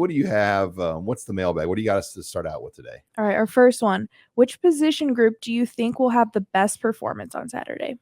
do you have? What's the mailbag? What do you got us to start out with today? All right, our first one. Which position group do you think will have the best performance on Saturday?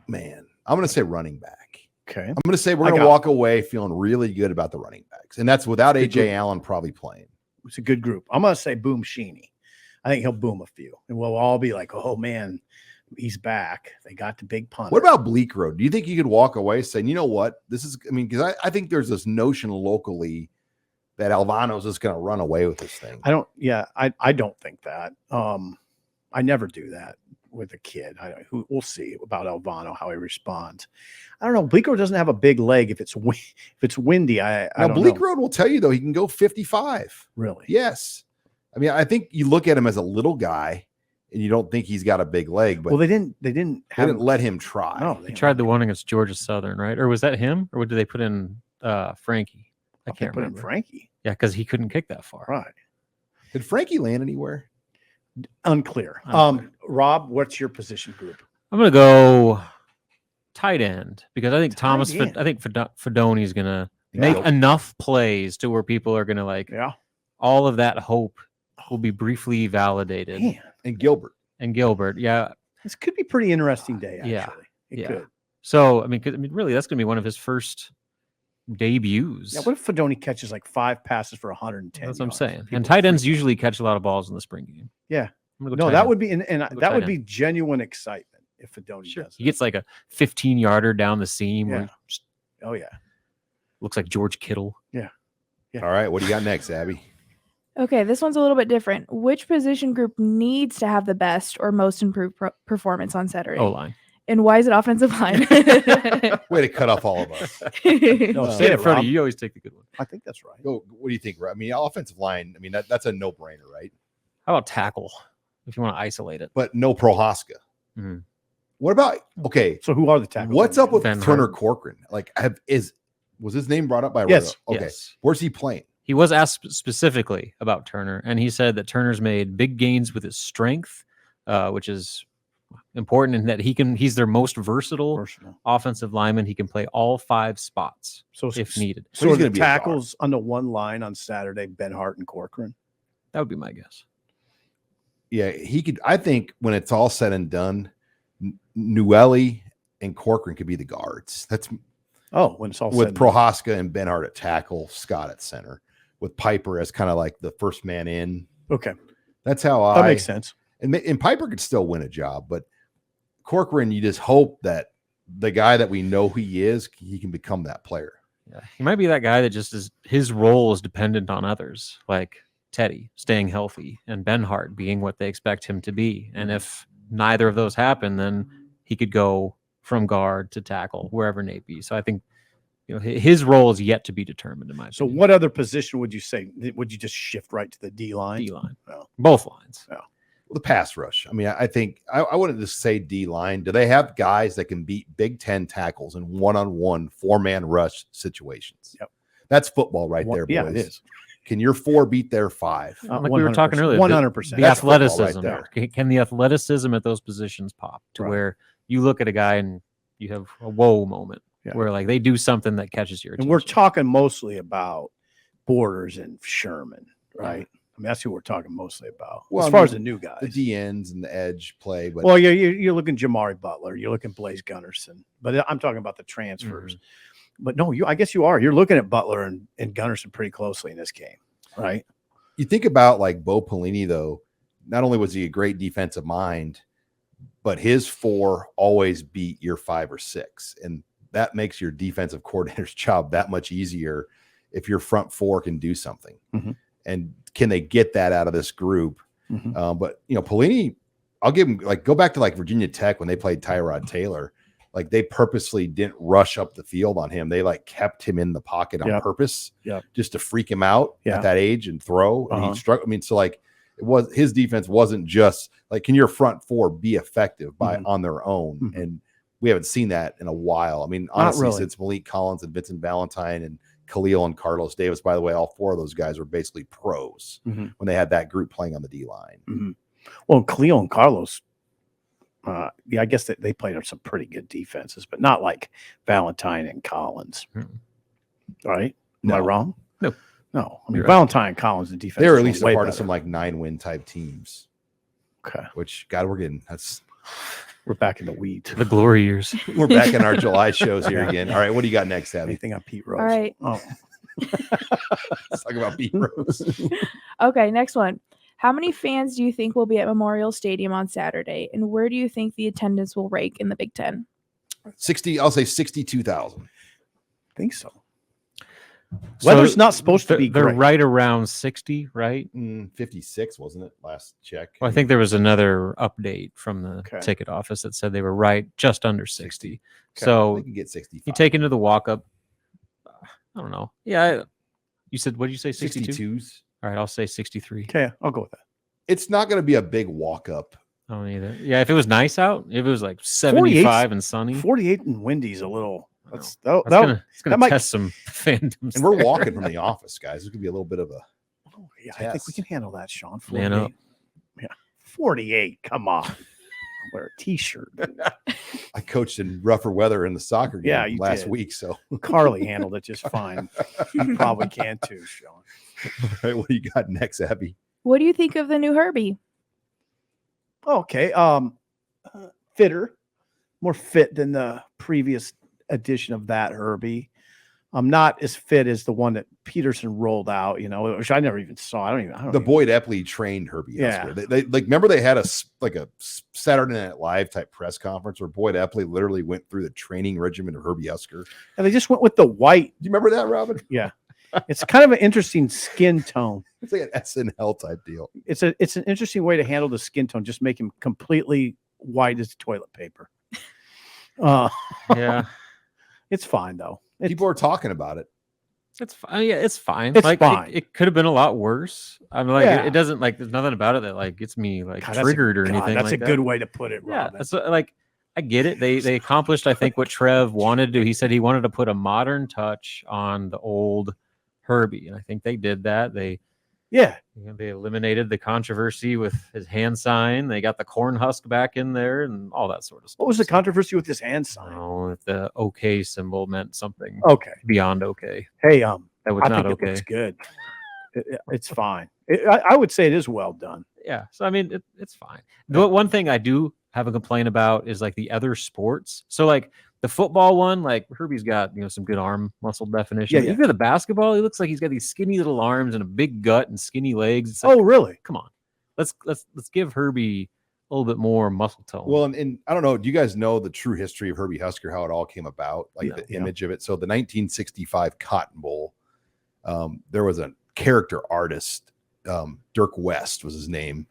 Man, I'm going to say running back. Okay. I'm going to say we're going to walk away feeling really good about the running backs. And that's without A.J. Allen probably playing. It's a good group. I'm going to say Boom Sheeny. I think he'll boom a few. And we'll all be like, oh, man, he's back. They got the big punter. What about Bleak Road? Do you think you could walk away saying, you know what? This is, because I think there's this notion locally that Alvano's just going to run away with this thing. I don't think that. I never do that with a kid. We'll see about Alvano, how he responds. I don't know. Bleak Road doesn't have a big leg if it's windy. I don't Bleak know. Road will tell you, though, he can go 55. Really? Yes. I think you look at him as a little guy and you don't think he's got a big leg, but they didn't let him try. No, they tried the one against Georgia Southern, right? Or was that him? Or did they put in Frankie? I can't remember. Frankie. Yeah, because he couldn't kick that far. Right. Did Frankie land anywhere? Unclear. Rob, what's your position group? I'm gonna go tight end because I think Fedoni is gonna make enough plays to where people are gonna all of that hope will be briefly validated. Man. And Gilbert, yeah. This could be a pretty interesting day. Actually, it could. So really, that's gonna be one of his first debuts. Yeah, what if Fedoni catches like 5 passes for 110? That's what I'm saying. And tight ends usually catch a lot of balls in the spring game. Yeah. No, that would be that would be genuine excitement if Fedoni does. He gets like a 15-yarder down the seam. Yeah. Where looks like George Kittle. Yeah. All right. What do you got next, Abby? Okay, this one's a little bit different. Which position group needs to have the best or most improved performance on Saturday? O-line. And why is it offensive line? Way to cut off all of us. No, say it in front of you. You always take the good one. I think that's right. What do you think, Rob? Offensive line, that's a no-brainer, right? How about tackle, if you want to isolate it? But no Prohaska. Mm-hmm. What about, so who are the tackles? What's up with Turner Corcoran? Was his name brought up by Yes. Royal? Okay. Yes. Where's he playing? He was asked specifically about Turner, and he said that Turner's made big gains with his strength, which is important in that he's their most versatile offensive lineman. He can play all 5 spots if needed. So are the tackles on the one line on Saturday, Benhart and Corcoran? That would be my guess. Yeah, he could. I think when it's all said and done, Newelli and Corcoran could be the guards. That's when it's all with said Prohaska and Benhart at tackle, Scott at center, with Piper as kind of like the first man in. Okay, that's how that makes sense. And Piper could still win a job, but Corcoran, you just hope that the guy that we know he is, he can become that player. Yeah, he might be that guy that just is his role is dependent on others, like Teddy staying healthy and Benhart being what they expect him to be. And if neither of those happen, then he could go from guard to tackle wherever it may be. So I think his role is yet to be determined in my opinion. So what other position would you say? Would you just shift right to the D line? D line, both lines. Yeah. The pass rush. I think I wouldn't just say D line. Do they have guys that can beat Big Ten tackles in one-on-one 4-man rush situations? Yep. That's football right there, boys. Yeah, it is. Can your 4 beat their 5? Like we were talking earlier, 100%. The athleticism. Right can the athleticism at those positions pop to where you look at a guy and you have a whoa moment where like they do something that catches your attention? And we're talking mostly about Borders and Sherman, right? That's who we're talking mostly about. Well, as far as the new guys, the D ends and the edge play. But you're looking Jamari Butler, you're looking Blaze Gunnerson, but I'm talking about the transfers. Mm-hmm. But no, I guess you are. You're looking at Butler and Gunnerson pretty closely in this game, right? You think about like Bo Pelini, though. Not only was he a great defensive mind, but his 4 always beat your 5 or 6, and that makes your defensive coordinator's job that much easier if your front 4 can do something. Mm-hmm. And can they get that out of this group? Mm-hmm. But Pelini, I'll give him go back to Virginia Tech when they played Tyrod Taylor. They purposely didn't rush up the field on him. They kept him in the pocket on purpose, just to freak him out at that age and throw. And he struck. It was his defense wasn't just can your front 4 be effective on their own? Mm-hmm. And we haven't seen that in a while. Honestly, since Malik Collins and Vincent Valentine and Khalil and Carlos Davis, by the way, all 4 of those guys were basically pros when they had that group playing on the D line. Mm-hmm. Well, Khalil and Carlos Yeah, I guess they played some pretty good defenses, but not like Valentine and Collins. Right? Am I wrong? No. No. I mean, You're right. Valentine and Collins, the defense. They were at least a way part of better. some like 9-win type teams. Okay. Which, God, We're back in the weeds. The glory years. we're back in our July shows here again. All right, what do you got next, Abby? Anything on Pete Rose? All right. Oh, Let's talk about Pete Rose. Okay, next one. How many fans do you think will be at Memorial Stadium on Saturday, and where do you think the attendance will rank in the Big Ten? 60. I'll say 62,000. I think so. Weather's not supposed to be They're great. right around 60, right? 56, wasn't it? Last check. Well, I think there was another update from the Okay. ticket office that said they were right just under 60. Okay. So they can get 65. you take into the walk up. I don't know. Yeah. You said, what did you say? 62? 62s. All right. I'll say 63. Okay, I'll go with that. It's not going to be a big walk up. I don't either. Yeah. If it was nice out, if it was like 75 and sunny, 48 and windy's a little. it's That gonna might- test some fandoms. And we're there. walking from the office, guys. It's going to be a little bit of a. Oh, yeah, I think we can handle that, Sean. 48. Man up. Yeah, 48. Come on. Wear a T-shirt. I coached in rougher weather in the soccer game Yeah, you last did. week. So, Carly handled it just fine. You probably can too, Sean. all right, what do you got next, Abby? What do you think of the new Herbie? Okay. Fitter, more fit than the previous edition of that Herbie. I'm not as fit as the one that Peterson rolled out, which I never even saw. I don't The even- Boyd Epley trained Herbie Yeah. Husker. They like remember they had a Saturday Night Live type press conference where Boyd Epley literally went through the training regimen of Herbie Husker. And they just went with the white. Do you remember that, Robin? Yeah. It's kind of an interesting skin tone. It's like an SNL type deal. It's an interesting way to handle the skin tone. Just make him completely white as toilet paper. Yeah. It's fine though. People are talking about it. It's fine. Yeah, it's fine. It's like, fine. It could have been a lot worse. I'm like, Yeah. it doesn't like. There's nothing about it that like gets me like God, triggered or God, anything. That's like a that. good way to put it, Yeah, Robin. that's like I get it. They accomplished, I think, what Trev wanted to do. He said he wanted to put a modern touch on the old Herbie, and I think they did that. They they eliminated the controversy with his hand sign. They got the corn husk back in there and all that sort of stuff. What was the controversy with this hand sign? Oh, if the OK symbol meant something Okay. beyond OK. Hey, That was I not think it okay. looks good. It's fine. I would say it is well done. Yeah. So I mean, it's fine. The one thing I do have a complaint about is like the other sports. So like the football one, like Herbie's got some good arm muscle definition. Yeah. Even the basketball, he looks like he's got these skinny little arms and a big gut and skinny legs. It's like, Oh, really? come on, let's give Herbie a little bit more muscle tone. Well, and I don't know. Do you guys know the true history of Herbie Husker, how it all came about, like Yeah, the yeah. image of it? So the 1965 Cotton Bowl, there was a character artist, Dirk West was his name,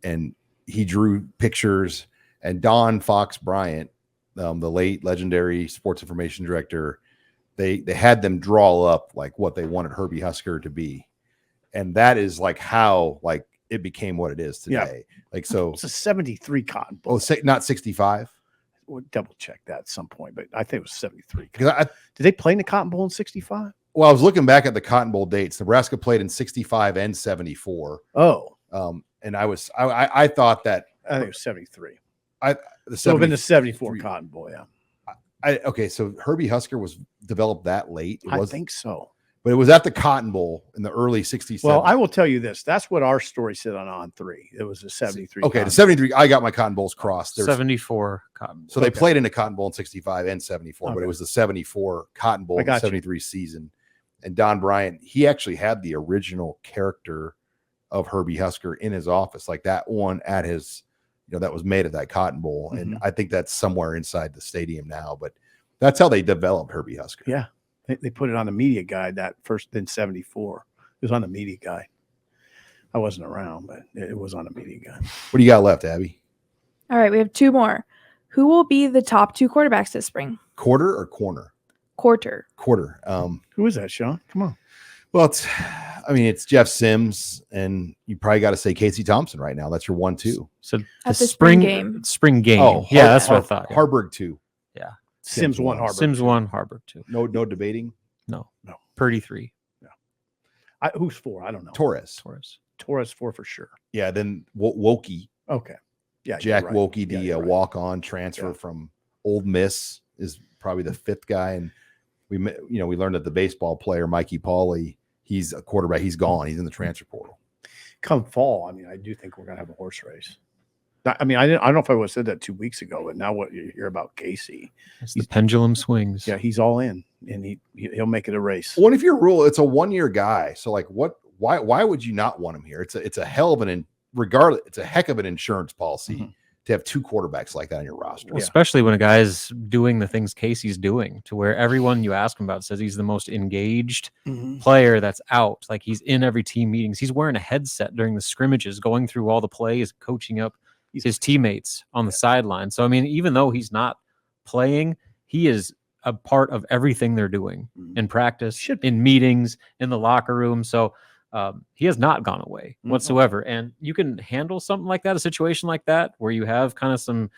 and he drew pictures. And Don Fox Bryant, the late legendary sports information director, they had them draw up like what they wanted Herbie Husker to be, and that is like how like it became what it is today. Like so, It's a 73 Cotton Bowl. not 65. We'll double check that at some point, but I think it was 73. Because Did they play in the Cotton Bowl in 65? Well, I was looking back at the Cotton Bowl dates. Nebraska played in 65 and 74. Oh, And I thought that I think it was 73. the So it would have been the 74 73 Cotton Bowl, yeah. okay, so Herbie Husker was developed that late. I think so. But it was at the Cotton Bowl in the early 60s. Well, I will tell you this. That's what our story said on 3. It was a 73. Okay, Cotton the 73. I got my Cotton Bowls crossed. There's 74 Cotton Bowl. So they played in a Cotton Bowl in 65 and 74, but Okay. it was the 74 Cotton Bowl I in the got you. 73 season. And Don Bryant, he actually had the original character of Herbie Husker in his office, like that one at his, that was made at that Cotton Bowl. And I think that's somewhere inside the stadium now, but that's how they developed Herbie Husker. Yeah. They put it on the media guide that first in 74. It was on the media guide. I wasn't around, but it was on the media guide. What do you got left, Abby? All right, we have 2 more. Who will be the top 2 quarterbacks this spring? Quarter or corner? Quarter. Quarter. Who is that, Sean? Come on. Well, it's Jeff Sims, and you probably got to say Casey Thompson right now. That's your 1-2. So At the spring game. Spring game. Oh, yeah, that's what I thought. Yeah. Harburg 2. Sims 1, Harburg. Sims 1, Harburg 2. No debating. No. No. Purdy 3. Who's 4? I don't know. Torres. Torres. Torres 4 for sure. Yeah, then Wokey. Okay. Yeah, Jack right. Wilkie, the you're right. walk-on transfer from Old Miss, is probably the 5th guy. And we learned that the baseball player Mikey Pauly, he's a quarterback. He's gone. He's in the transfer portal. Come fall, I mean, I do think we're gonna have a horse race. I mean, I don't know if I would have said that 2 weeks ago, but now what you hear about Casey, the pendulum swings. Yeah, he's all in, and he'll make it a race. Well, if your rule, it's a 1-year guy. So like, why would you not want him here? It's a hell of it's a heck of an insurance policy to have 2 quarterbacks like that on your roster. Well, especially when a guy's doing the things Casey's doing, to where everyone you ask him about says he's the most engaged player that's out. Like, he's in every team meetings. He's wearing a headset during the scrimmages, going through all the plays, coaching up his teammates on the sideline. So, I mean, even though he's not playing, he is a part of everything they're doing in practice, in meetings, in the locker room. So he has not gone away whatsoever. And you can handle something like that, a situation like that, where you have kind of some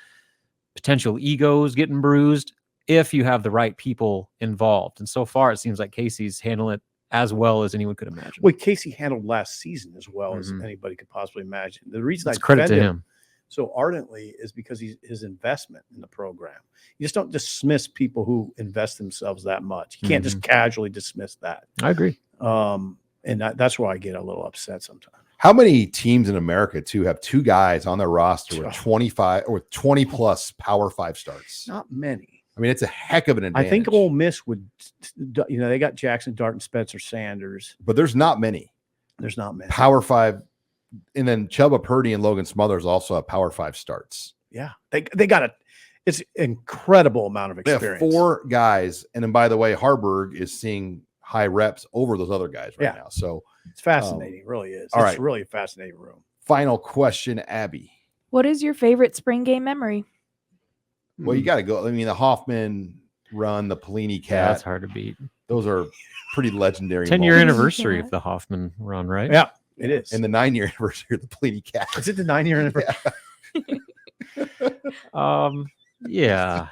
potential egos getting bruised, if you have the right people involved. And so far, it seems like Casey's handling it as well as anyone could imagine. Well, Casey handled last season as well as anybody could possibly imagine. The reason That's I credit to defend him so ardently is because his investment in the program. You just don't dismiss people who invest themselves that much. You can't just casually dismiss that. I agree. And that's why I get a little upset sometimes. How many teams in America too have 2 guys on their roster with 25 or 20 plus Power 5 starts? Not many. I mean, it's a heck of an advantage. I think Ole Miss would, they got Jackson Dart and Spencer Sanders, but there's not many. There's not many Power 5. And then Chuba Purdy and Logan Smothers also have Power 5 starts. Yeah, they got it's an incredible amount of experience. They have 4 guys, and then by the way, Harburg is seeing high reps over those other guys right now. So it's fascinating, it really is. It's really a fascinating room. Final question, Abby. What is your favorite spring game memory? Well, you got to go. I mean, the Hoffman run, the Pelini cat. Yeah, that's hard to beat. Those are pretty legendary. 10-year anniversary of the Hoffman run, right? Yeah. It is. And the 9-year anniversary of the Pelini cat. Is it the 9-year anniversary? Yeah.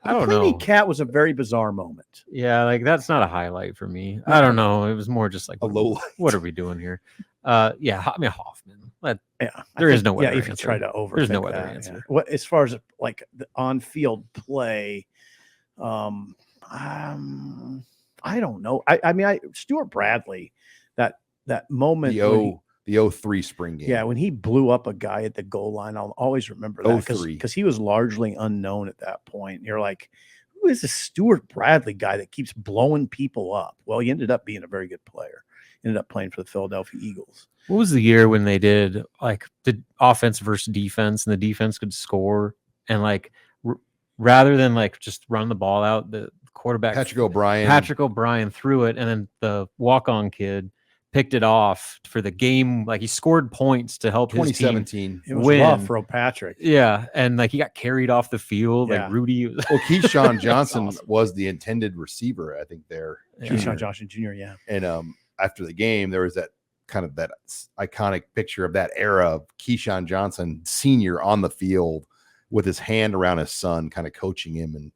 I don't know. know. Cat was a very bizarre moment. Yeah, like that's not a highlight for me. I don't know. It was more just like a low light. What are we doing here? Yeah, I mean Hoffman. There is no other if answer. you try to over, there's no other answer. Yeah. What as far as like the on-field play, I don't know. I mean, Stuart Bradley, that moment, the 03 spring game. Yeah, when he blew up a guy at the goal line, I'll always remember that because he was largely unknown at that point. You're like, who is this Stuart Bradley guy that keeps blowing people up? Well, he ended up being a very good player. He ended up playing for the Philadelphia Eagles. What was the year when they did like the offense versus defense, and the defense could score, and like rather than like just run the ball out, the quarterback Patrick O'Brien threw it, and then the walk-on kid picked it off for the game. Like he scored points to help his team it was win. rough for Patrick. Yeah, and like he got carried off the field. Like Rudy. Well, Keyshawn Johnson was the intended receiver, I think. Keyshawn Johnson Jr. Yeah, and after the game, there was that kind of that iconic picture of that era of Keyshawn Johnson Sr. on the field with his hand around his son, kind of coaching him and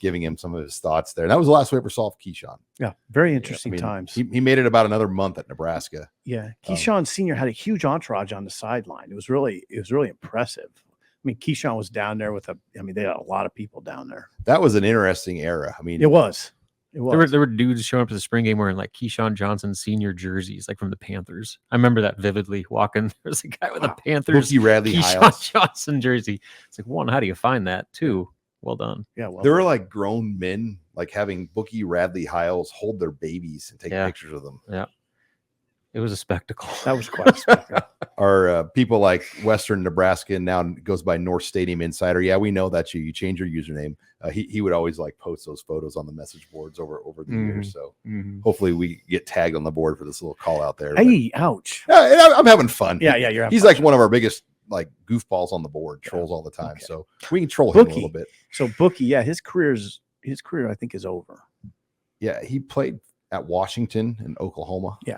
giving him some of his thoughts there. And that was the last we ever saw of Keyshawn. Yeah, very interesting times. He made it about another month at Nebraska. Yeah, Keyshawn Sr. had a huge entourage on the sideline. It was really impressive. I mean, Keyshawn was down there they had a lot of people down there. That was an interesting era. I mean, it was. There were dudes showing up to the spring game wearing like Keyshawn Johnson Senior jerseys, like from the Panthers. I remember that vividly. Walking, there's a guy with a Panthers Bookie Radley Keyshawn Johnson jersey. It's like, one, how do you find that? 2, well done. Yeah, there were like grown men like having Bookie Radley Hiles hold their babies and take pictures of them. Yeah, it was a spectacle. That was quite a spectacle. Or people like Western Nebraska now goes by North Stadium Insider. Yeah, we know that's you. You change your username. He would always like post those photos on the message boards over the years. So hopefully we get tagged on the board for this little call out there. Hey, ouch! Yeah, I'm having fun. Yeah, you're. He's like one of our biggest like goofballs on the board, trolls all the time. Okay. So we can troll him a little bit. So Bookie, his career I think is over. Yeah, he played at Washington and Oklahoma. Yeah,